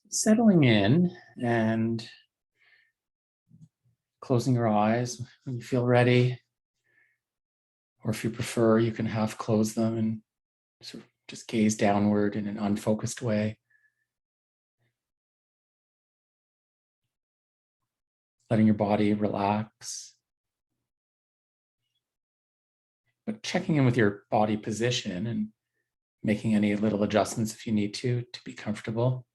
Settling in and closing your eyes when you feel ready, or if you prefer, you can half close them and sort of just gaze downward in an unfocused way, letting your body relax, but checking in with your body position and making any little adjustments if you need to be comfortable.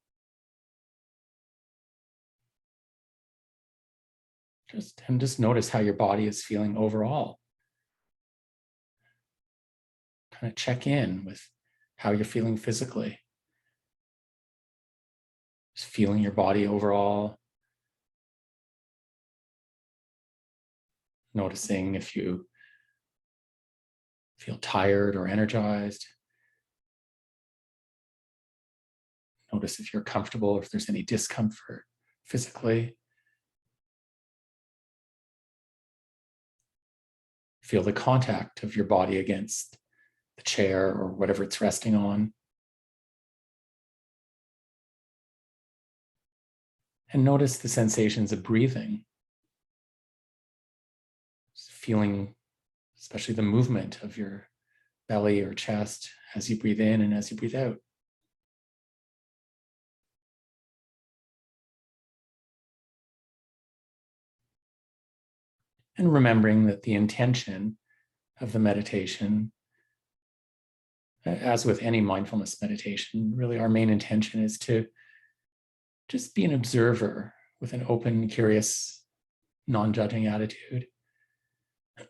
Just notice how your body is feeling overall. Kind of check in with how you're feeling physically. Just feeling your body overall. Noticing if you feel tired or energized. Notice if you're comfortable or if there's any discomfort physically. Feel the contact of your body against the chair or whatever it's resting on. And notice the sensations of breathing. Just feeling, especially the movement of your belly or chest as you breathe in and as you breathe out. And remembering that the intention of the meditation, as with any mindfulness meditation, really our main intention is to just be an observer with an open, curious, non-judging attitude.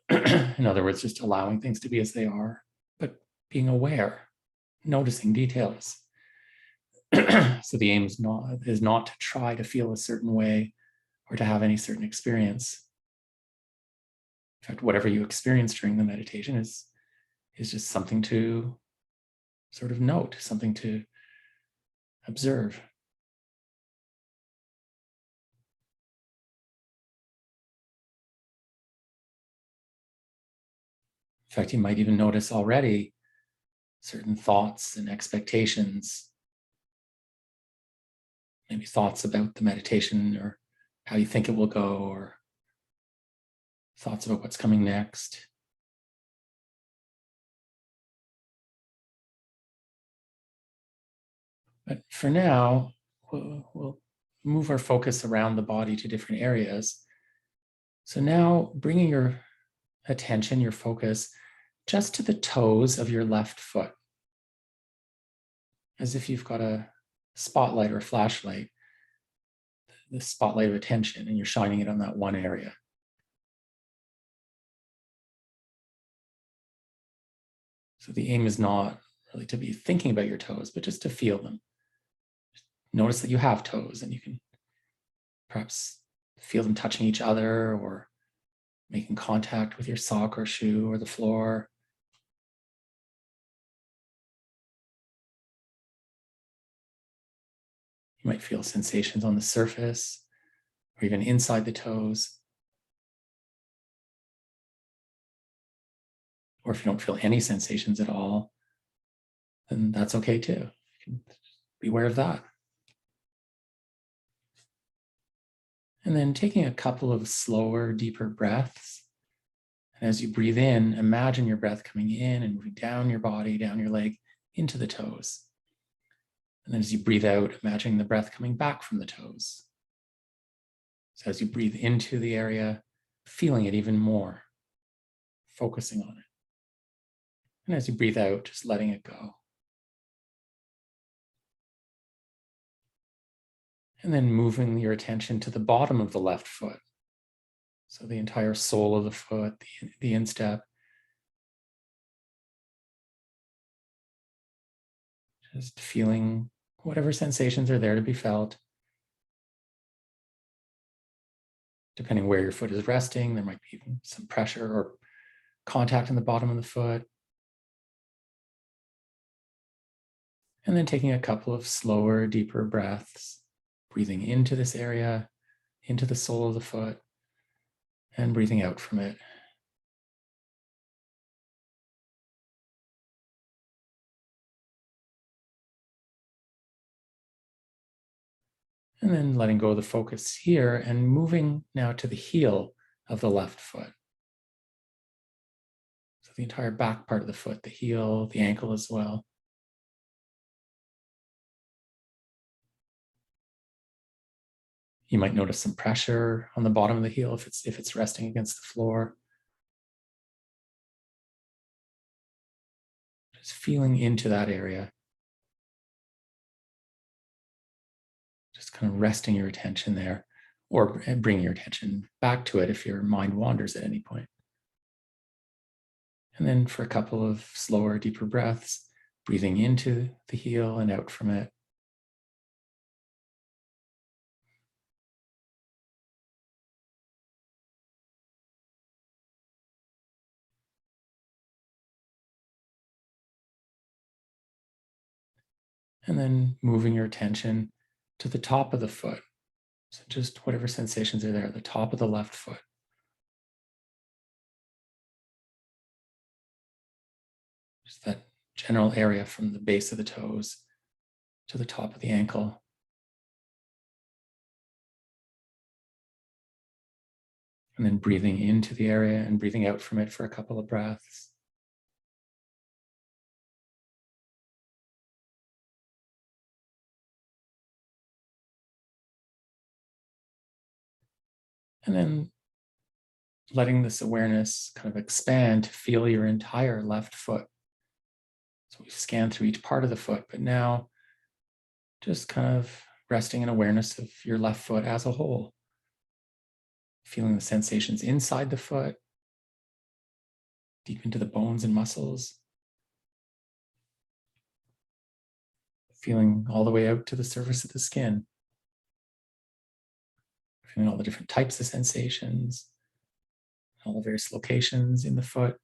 In other words, just allowing things to be as they are, but being aware, noticing details. So the aim is not to try to feel a certain way or to have any certain experience. In fact, whatever you experience during the meditation is just something to sort of note, something to observe. In fact, you might even notice already certain thoughts and expectations, maybe thoughts about the meditation or how you think it will go, or thoughts about what's coming next. But for now, we'll move our focus around the body to different areas. So now bringing your attention, your focus, just to the toes of your left foot, as if you've got a spotlight or a flashlight, the spotlight of attention, and you're shining it on that one area. So the aim is not really to be thinking about your toes, but just to feel them. Notice that you have toes, and you can perhaps feel them touching each other or making contact with your sock or shoe or the floor. You might feel sensations on the surface or even inside the toes. Or if you don't feel any sensations at all, then that's okay too. You can be aware of that. And then taking a couple of slower, deeper breaths. And as you breathe in, imagine your breath coming in and moving down your body, down your leg, into the toes. And then as you breathe out, imagining the breath coming back from the toes. So as you breathe into the area, feeling it even more, focusing on it. And as you breathe out, just letting it go. And then moving your attention to the bottom of the left foot. So the entire sole of the foot, the instep. Just feeling whatever sensations are there to be felt. Depending where your foot is resting, there might be some pressure or contact in the bottom of the foot. And then taking a couple of slower, deeper breaths, breathing into this area, into the sole of the foot, and breathing out from it. And then letting go of the focus here and moving now to the heel of the left foot. So the entire back part of the foot, the heel, the ankle as well. You might notice some pressure on the bottom of the heel if it's resting against the floor. Just feeling into that area. Just kind of resting your attention there, or bringing your attention back to it if your mind wanders at any point. And then for a couple of slower, deeper breaths, breathing into the heel and out from it. And then moving your attention to the top of the foot. So just whatever sensations are there at the top of the left foot. Just that general area from the base of the toes to the top of the ankle. And then breathing into the area and breathing out from it for a couple of breaths. And then letting this awareness kind of expand to feel your entire left foot. So we scan through each part of the foot, but now just kind of resting in awareness of your left foot as a whole. Feeling the sensations inside the foot, deep into the bones and muscles. Feeling all the way out to the surface of the skin. Feeling all the different types of sensations, all the various locations in the foot.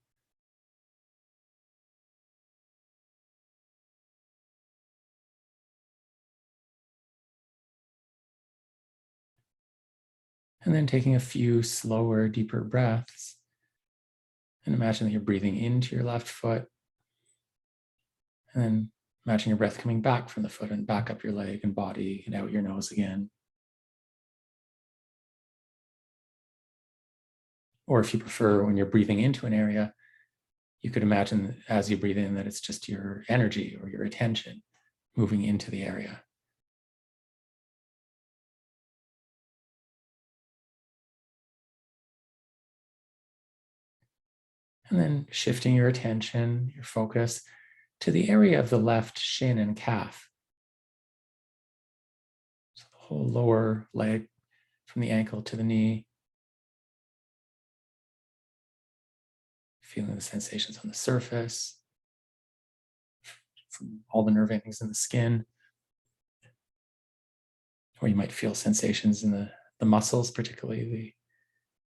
And then taking a few slower, deeper breaths. And imagine that you're breathing into your left foot. And then imagine your breath coming back from the foot and back up your leg and body and out your nose again. Or if you prefer, when you're breathing into an area, you could imagine as you breathe in that it's just your energy or your attention moving into the area. And then shifting your attention, your focus to the area of the left shin and calf. So the whole lower leg from the ankle to the knee. Feeling the sensations on the surface, from all the nerve endings in the skin. Or you might feel sensations in the muscles, particularly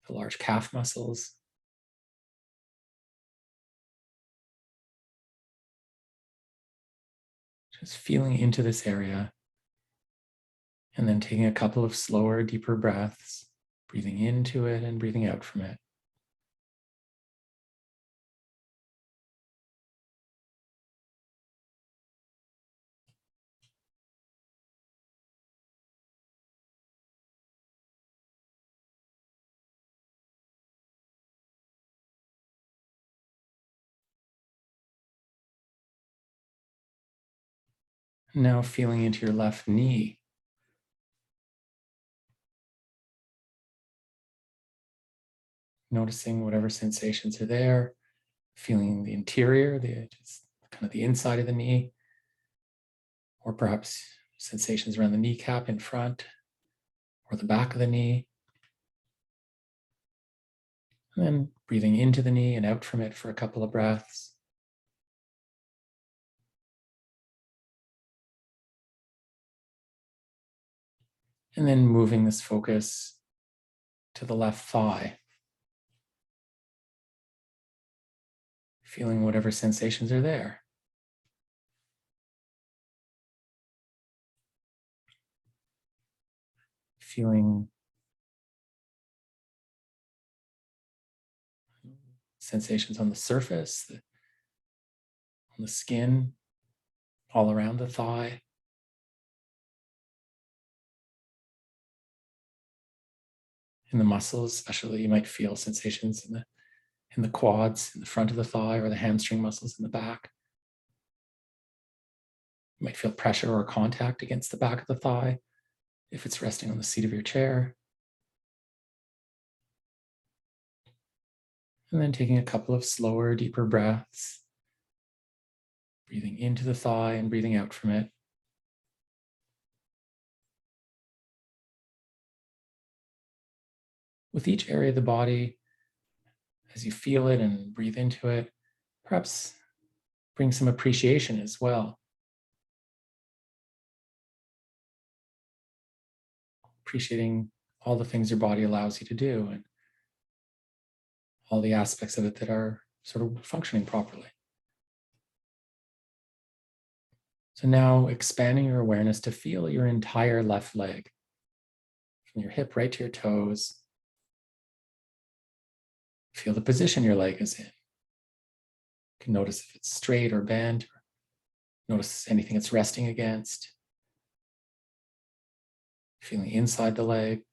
the large calf muscles. Just feeling into this area and then taking a couple of slower, deeper breaths, breathing into it and breathing out from it. Now feeling into your left knee. Noticing whatever sensations are there, feeling the interior, just kind of the inside of the knee, or perhaps sensations around the kneecap in front or the back of the knee. And then breathing into the knee and out from it for a couple of breaths. And then moving this focus to the left thigh. Feeling whatever sensations are there. Feeling sensations on the surface, on the skin, all around the thigh. in the muscles, especially you might feel sensations in the quads, in the front of the thigh, or the hamstring muscles in the back. You might feel pressure or contact against the back of the thigh if it's resting on the seat of your chair. And then taking a couple of slower, deeper breaths, breathing into the thigh and breathing out from it. With each area of the body, as you feel it and breathe into it, perhaps bring some appreciation as well. Appreciating all the things your body allows you to do and all the aspects of it that are sort of functioning properly. So now expanding your awareness to feel your entire left leg, from your hip right to your toes. Feel the position your leg is in. You can notice if it's straight or bent, or notice anything it's resting against. Feeling inside the leg.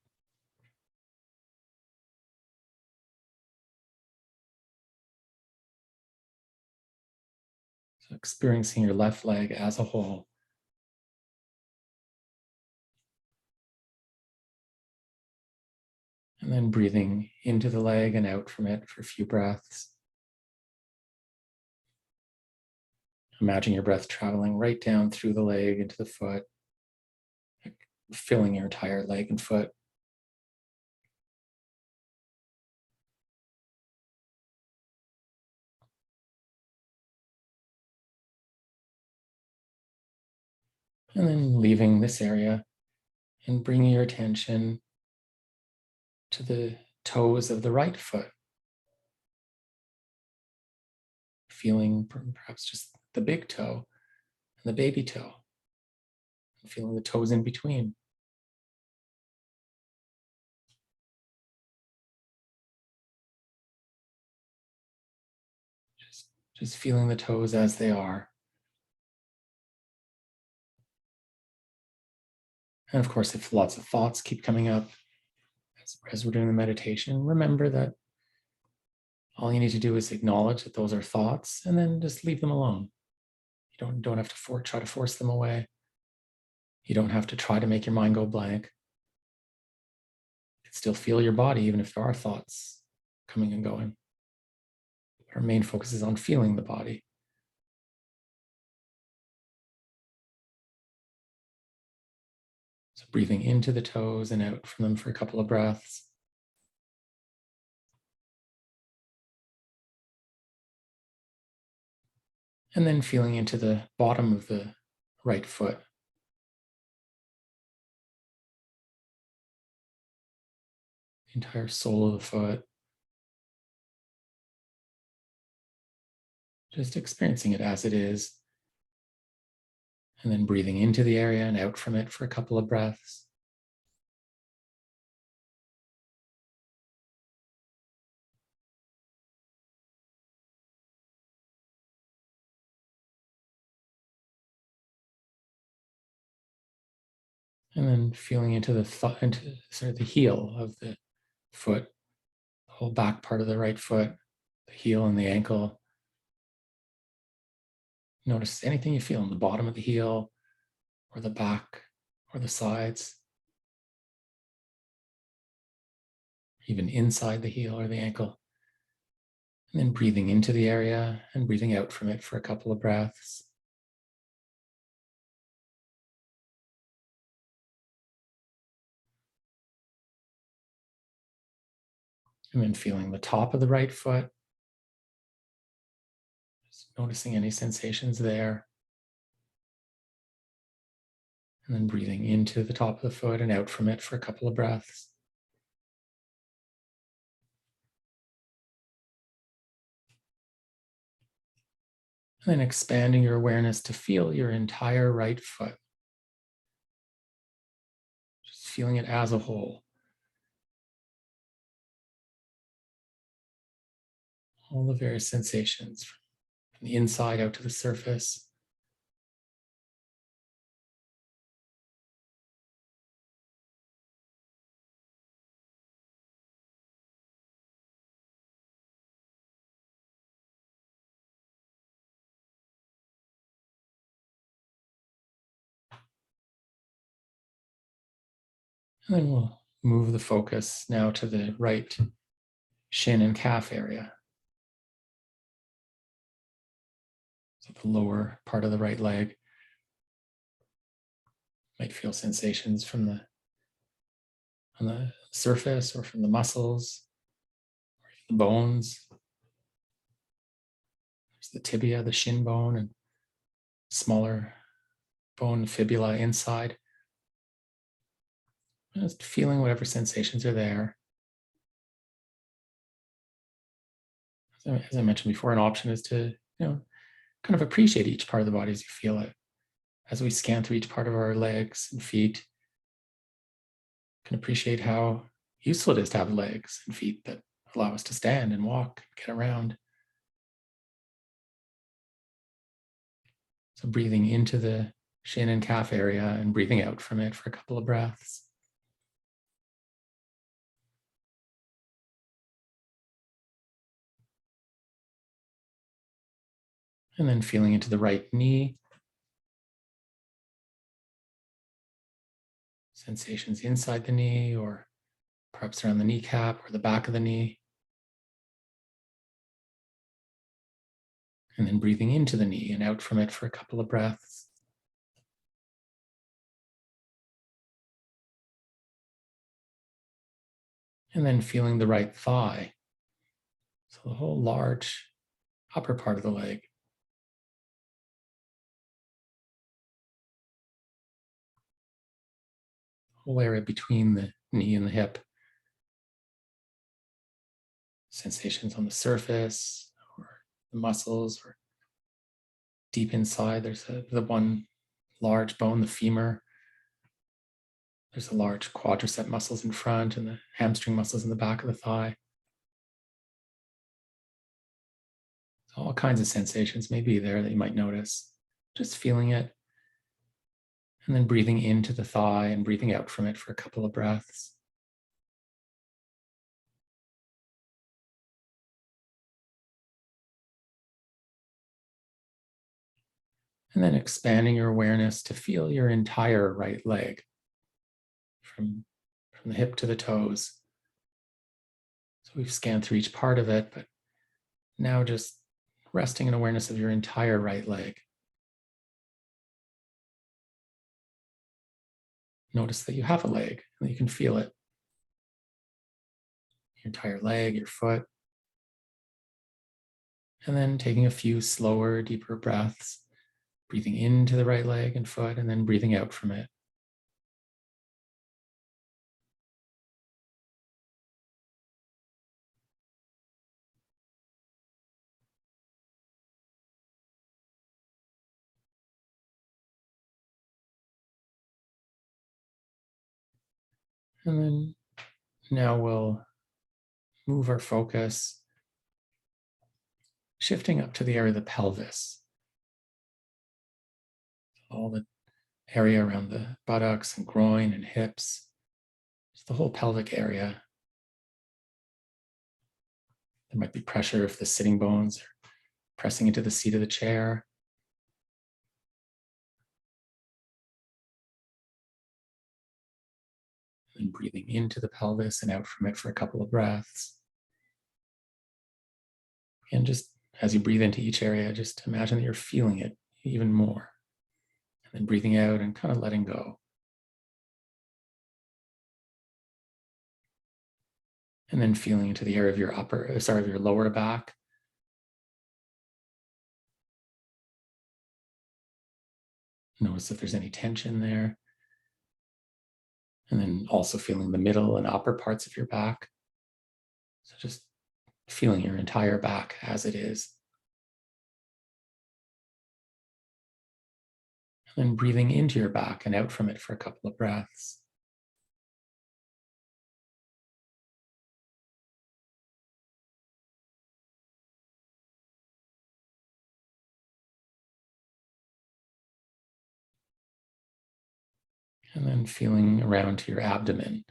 So experiencing your left leg as a whole. And then breathing into the leg and out from it for a few breaths. Imagine your breath traveling right down through the leg into the foot, filling your entire leg and foot. And then leaving this area and bringing your attention to the toes of the right foot. Feeling perhaps just the big toe and the baby toe. And feeling the toes in between. Just feeling the toes as they are. And of course, if lots of thoughts keep coming up as we're doing the meditation, remember that all you need to do is acknowledge that those are thoughts and then just leave them alone. You don't have to try to force them away. You don't have to try to make your mind go blank. You can still feel your body even if there are thoughts coming and going. Our main focus is on feeling the body. So breathing into the toes and out from them for a couple of breaths. And then feeling into the bottom of the right foot. The entire sole of the foot. Just experiencing it as it is. And then breathing into the area and out from it for a couple of breaths. And then feeling into into sort of the heel of the foot, the whole back part of the right foot, the heel and the ankle. Notice anything you feel in the bottom of the heel or the back or the sides, even inside the heel or the ankle. And then breathing into the area and breathing out from it for a couple of breaths. And then feeling the top of the right foot. Just noticing any sensations there. And then breathing into the top of the foot and out from it for a couple of breaths. And then expanding your awareness to feel your entire right foot. Just feeling it as a whole. All the various sensations from the inside out to the surface. And then we'll move the focus now to the right shin and calf area. So the lower part of the right leg. Might feel sensations from on the surface or from the muscles, or the bones. There's the tibia, the shin bone, and smaller bone fibula inside. Just feeling whatever sensations are there. As I mentioned before, an option is to, kind of appreciate each part of the body as you feel it. As we scan through each part of our legs and feet, can appreciate how useful it is to have legs and feet that allow us to stand and walk, get around. So breathing into the shin and calf area and breathing out from it for a couple of breaths. And then feeling into the right knee. Sensations inside the knee or perhaps around the kneecap or the back of the knee. And then breathing into the knee and out from it for a couple of breaths. And then feeling the right thigh. So the whole large upper part of the leg. Whole area between the knee and the hip. Sensations on the surface or the muscles or deep inside. There's the one large bone, the femur. There's the large quadricep muscles in front and the hamstring muscles in the back of the thigh. So all kinds of sensations may be there that you might notice. Just feeling it. And then breathing into the thigh and breathing out from it for a couple of breaths. And then expanding your awareness to feel your entire right leg from the hip to the toes. So we've scanned through each part of it, but now just resting in awareness of your entire right leg. Notice that you have a leg and that you can feel it. Your entire leg, your foot. And then taking a few slower, deeper breaths, breathing into the right leg and foot, and then breathing out from it. And then now we'll move our focus, shifting up to the area of the pelvis. All the area around the buttocks and groin and hips, just the whole pelvic area. There might be pressure if the sitting bones are pressing into the seat of the chair. And breathing into the pelvis and out from it for a couple of breaths. And just as you breathe into each area, just imagine that you're feeling it even more. And then breathing out and kind of letting go. And then feeling into the area of your lower back. Notice if there's any tension there. And then also feeling the middle and upper parts of your back. So just feeling your entire back as it is. And then breathing into your back and out from it for a couple of breaths. And then feeling around to your abdomen,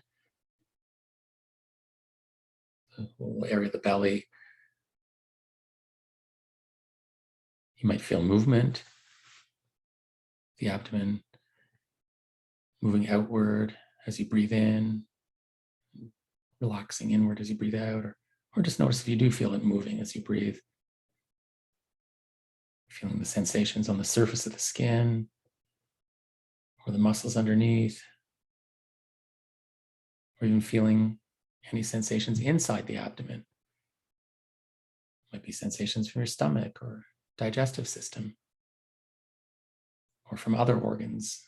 the whole area of the belly. You might feel movement, the abdomen moving outward as you breathe in, relaxing inward as you breathe out, or just notice if you do feel it moving as you breathe. Feeling the sensations on the surface of the skin or the muscles underneath, or even feeling any sensations inside the abdomen. Might be sensations from your stomach or digestive system, or from other organs.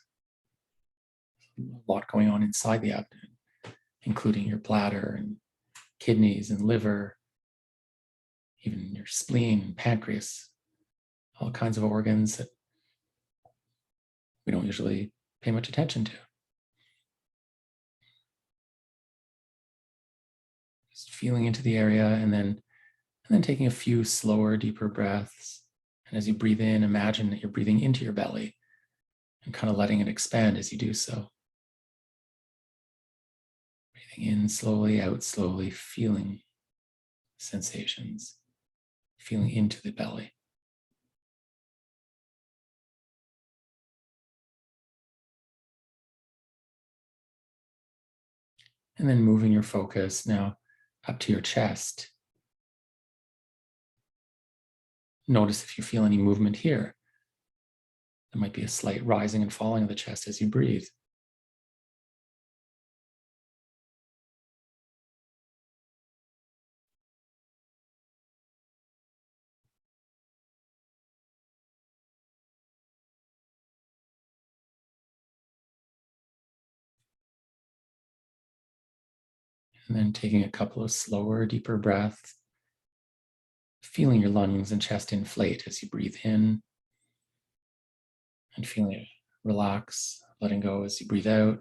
A lot going on inside the abdomen, including your bladder and kidneys and liver, even your spleen, pancreas, all kinds of organs that we don't usually pay much attention to. Just feeling into the area and then taking a few slower, deeper breaths. And as you breathe in, imagine that you're breathing into your belly and kind of letting it expand as you do so. Breathing in slowly, out slowly, feeling sensations, feeling into the belly. And then moving your focus now up to your chest. Notice if you feel any movement here. There might be a slight rising and falling of the chest as you breathe. And then taking a couple of slower, deeper breaths, feeling your lungs and chest inflate as you breathe in, and feeling it relax, letting go as you breathe out.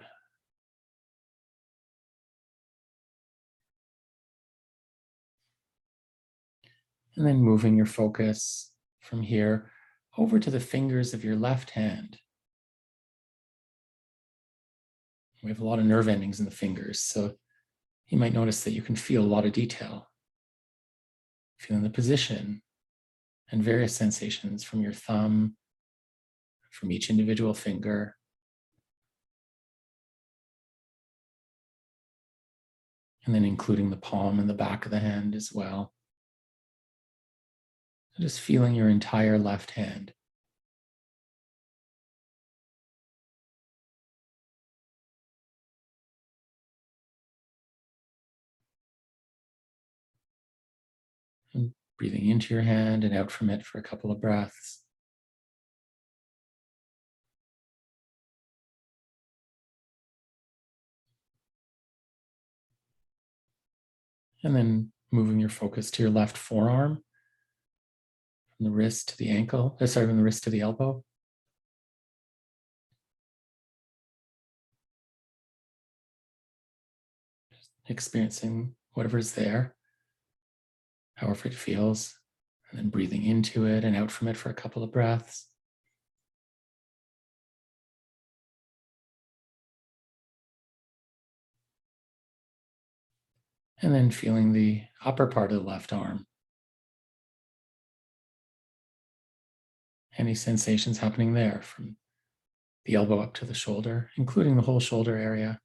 And then moving your focus from here over to the fingers of your left hand. We have a lot of nerve endings in the fingers, so you might notice that you can feel a lot of detail. Feeling the position and various sensations from your thumb, from each individual finger. And then including the palm and the back of the hand as well. So just feeling your entire left hand. And breathing into your hand and out from it for a couple of breaths. And then moving your focus to your left forearm, from the wrist to the ankle, from the wrist to the elbow. Just experiencing whatever is there, however it feels, and then breathing into it and out from it for a couple of breaths. And then feeling the upper part of the left arm. Any sensations happening there from the elbow up to the shoulder, including the whole shoulder area.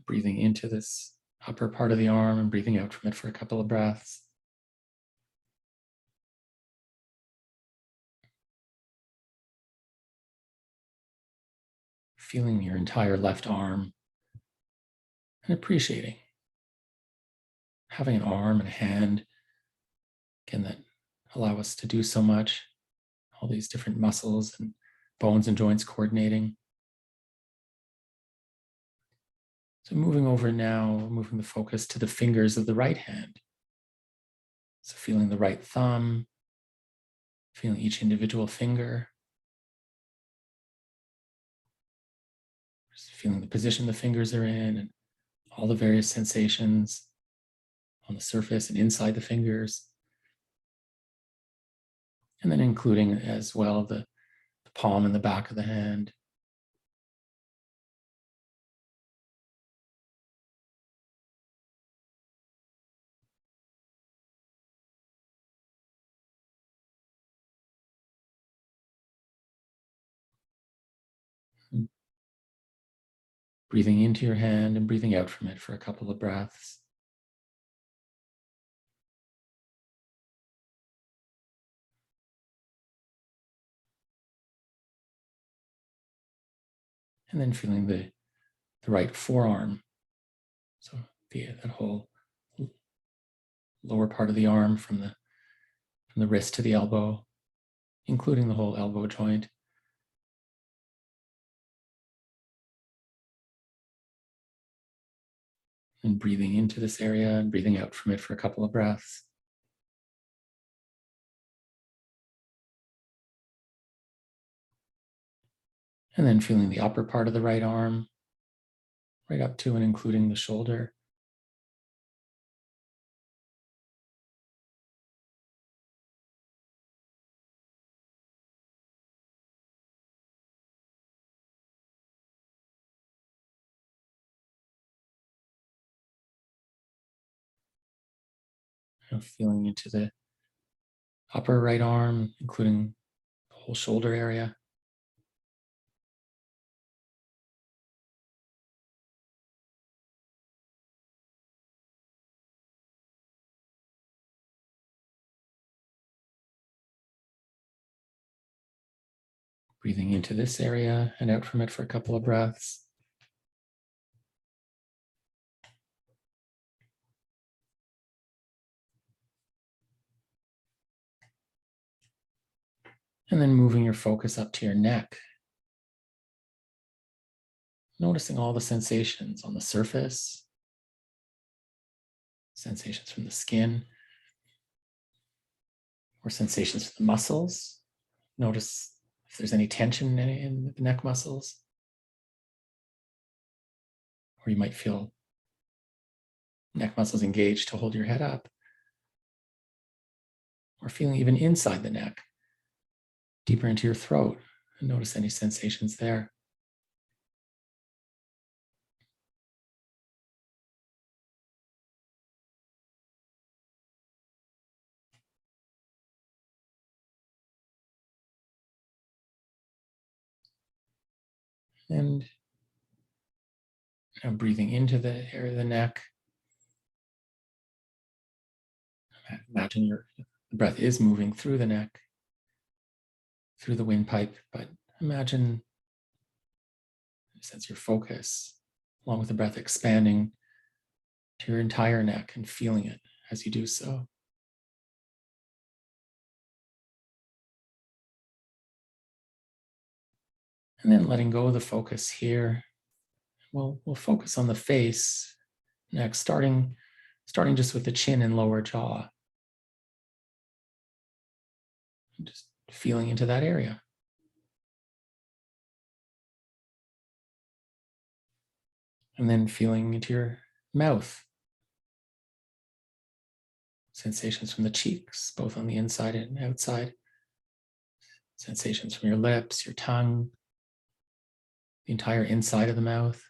Breathing into this upper part of the arm and breathing out from it for a couple of breaths. Feeling your entire left arm and appreciating having an arm and a hand, again, that allow us to do so much, all these different muscles and bones and joints coordinating. So moving over now, moving the focus to the fingers of the right hand. So feeling the right thumb, feeling each individual finger, just feeling the position the fingers are in and all the various sensations on the surface and inside the fingers. And then including as well the palm and the back of the hand. Breathing into your hand and breathing out from it for a couple of breaths. And then feeling the right forearm. So that whole lower part of the arm from the wrist to the elbow, including the whole elbow joint. And breathing into this area and breathing out from it for a couple of breaths. And then feeling the upper part of the right arm, right up to and including the shoulder. Feeling into the upper right arm, including the whole shoulder area. Breathing into this area and out from it for a couple of breaths. And then moving your focus up to your neck. Noticing all the sensations on the surface, sensations from the skin, or sensations from the muscles. Notice if there's any tension in the neck muscles. Or you might feel neck muscles engaged to hold your head up. Or feeling even inside the neck, deeper into your throat, and notice any sensations there. And now breathing into the area of the neck. Imagine the breath is moving through the neck, through the windpipe, but imagine, sense your focus, along with the breath expanding to your entire neck and feeling it as you do so. And then letting go of the focus here. We'll focus on the face next, starting just with the chin and lower jaw. And just feeling into that area. And then feeling into your mouth. Sensations from the cheeks, both on the inside and outside. Sensations from your lips, your tongue, the entire inside of the mouth.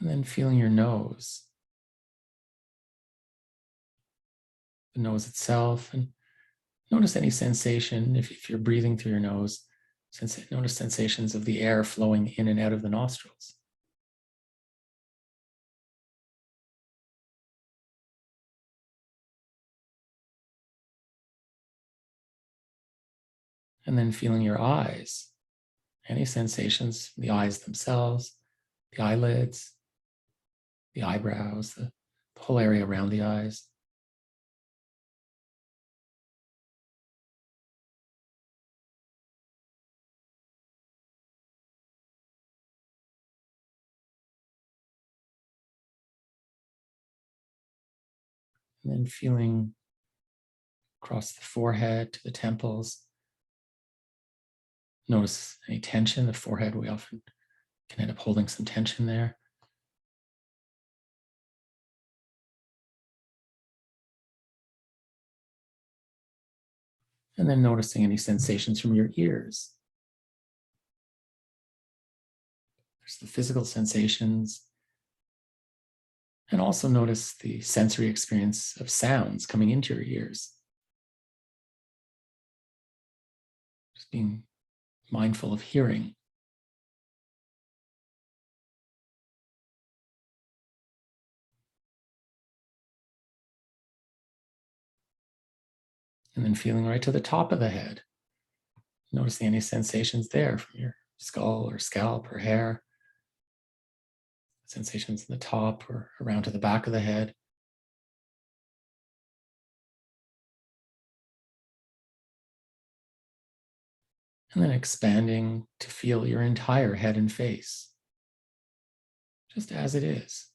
And then feeling your nose, the nose itself, and notice any sensation if you're breathing through your nose. Notice sensations of the air flowing in and out of the nostrils. And then feeling your eyes, any sensations from the eyes themselves, the eyelids, the eyebrows, the whole area around the eyes. And then feeling across the forehead to the temples. Notice any tension. The forehead, we often can end up holding some tension there. And then noticing any sensations from your ears. There's the physical sensations, And also notice the sensory experience of sounds coming into your ears. Just being mindful of hearing. And then feeling right to the top of the head. Noticing any sensations there from your skull or scalp or hair. Sensations in the top or around to the back of the head. And then expanding to feel your entire head and face, just as it is.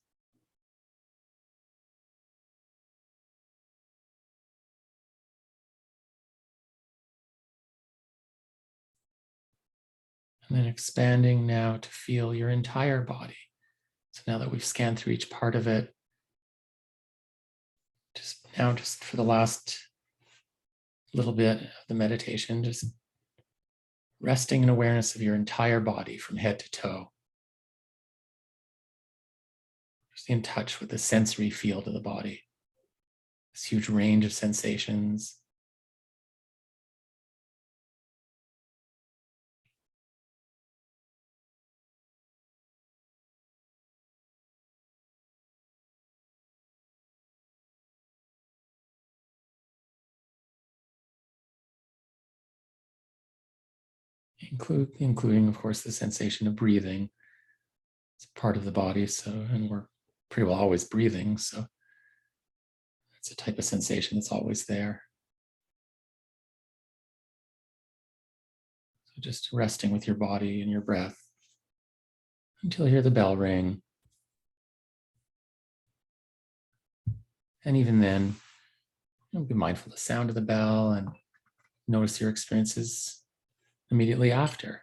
And then expanding now to feel your entire body. So now that we've scanned through each part of it, just for the last little bit of the meditation, just resting in awareness of your entire body from head to toe. Just in touch with the sensory field of the body. This huge range of sensations. Including, of course, the sensation of breathing. It's part of the body, and we're pretty well always breathing, so it's a type of sensation that's always there. So just resting with your body and your breath until you hear the bell ring. And even then, be mindful of the sound of the bell and notice your experiences immediately after.